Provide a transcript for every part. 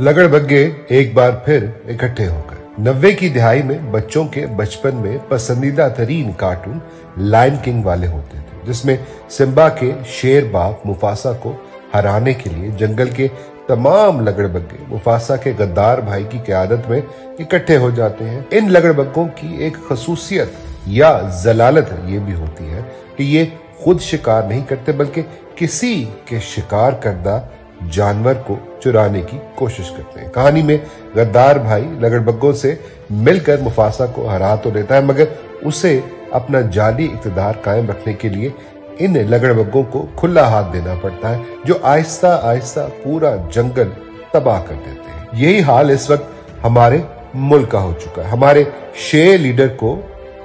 लगड़बग्गे एक बार फिर इकट्ठे हो गए। 90 की दिहाई में बच्चों के बचपन में पसंदीदा तरीन कार्टून लायन किंग वाले होते थे, जिसमें सिम्बा के शेर बाप मुफासा को हराने के लिए जंगल के तमाम लगड़बग्गे मुफासा के गद्दार भाई की क़यादत में इकट्ठे हो जाते हैं। इन लगड़बग्गों की एक खसूसियत या जलालत ये भी होती है कि ये खुद शिकार नहीं करते, बल्कि किसी के शिकार करदा जानवर को चुराने की कोशिश करते हैं। कहानी में गद्दार भाई लगड़बग्गों से मिलकर मुफासा को हरा तो लेता है, मगर उसे अपना जाली इक़्तिदार कायम रखने के लिए इन लगड़बग्गों को खुला हाथ देना पड़ता है, जो आहिस्ता आहिस्ता पूरा जंगल तबाह कर देते हैं। यही हाल इस वक्त हमारे मुल्क का हो चुका है। हमारे शेर लीडर को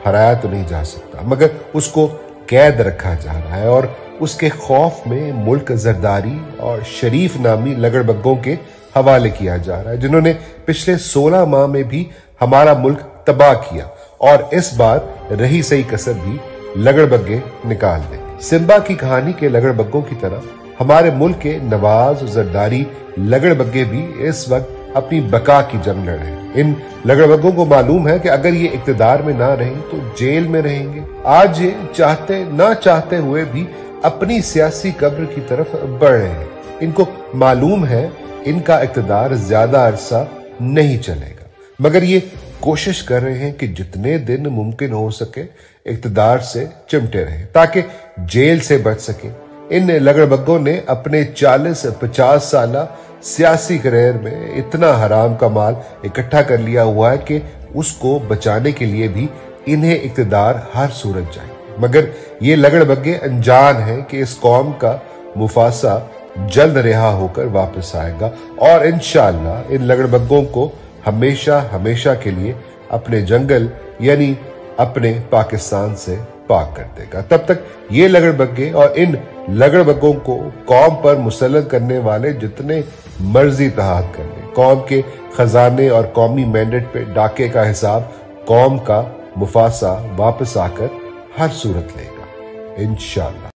हराया तो नहीं जा सकता, मगर उसको कैद रखा जा रहा है और उसके खौफ में मुल्क जरदारी और शरीफ नामी लगड़बग्गों के हवाले किया जा रहा है, जिन्होंने पिछले 16 माह में भी हमारा मुल्क तबाह किया और इस बार रही सही कसर भी लगड़बग्गे निकाल देंगे। सिम्बा की कहानी के लगड़बग्गों की तरह हमारे मुल्क के नवाज जरदारी लगड़बग्गे भी इस वक्त अपनी बका की जंग लड़ रहे हैं। इन लगड़बग्गों को मालूम है कि अगर ये इक़्तिदार में ना रहें तो जेल में रहेंगे। आज ये चाहते ना चाहते हुए भी अपनी सियासी कब्र की तरफ बढ़ रहे हैं। इनको मालूम है इनका इक़्तिदार ज्यादा अरसा नहीं चलेगा, मगर ये कोशिश कर रहे हैं कि जितने दिन मुमकिन हो सके इक़्तिदार से चिमटे रहें ताकि जेल से बच सके। इन लगड़बग्गों ने अपने 40-50 साला सियासी करियर में इतना हराम का माल इकट्ठा कर लिया हुआ है कि उसको बचाने के लिए भी इन्हें इक़्तिदार हर सूरत चाहिए। मगर ये लगड़बग्गे अनजान हैं कि इस कौम का मुफासा जल्द रिहा होकर वापस आएगा और इंशाअल्लाह इन लगड़बग्गों को हमेशा हमेशा के लिए अपने जंगल यानी अपने पाकिस्तान से पाक कर देगा। तब तक ये लगड़बग्गे और इन लगड़बग्गों को कौम पर मुसल्लत करने वाले जितने मर्जी तहात कर लें, कौम के खजाने और कौमी मैंडेट पे डाके का हिसाब कौम का मुफासा वापस आकर हर सूरत लेगा इंशाअल्लाह।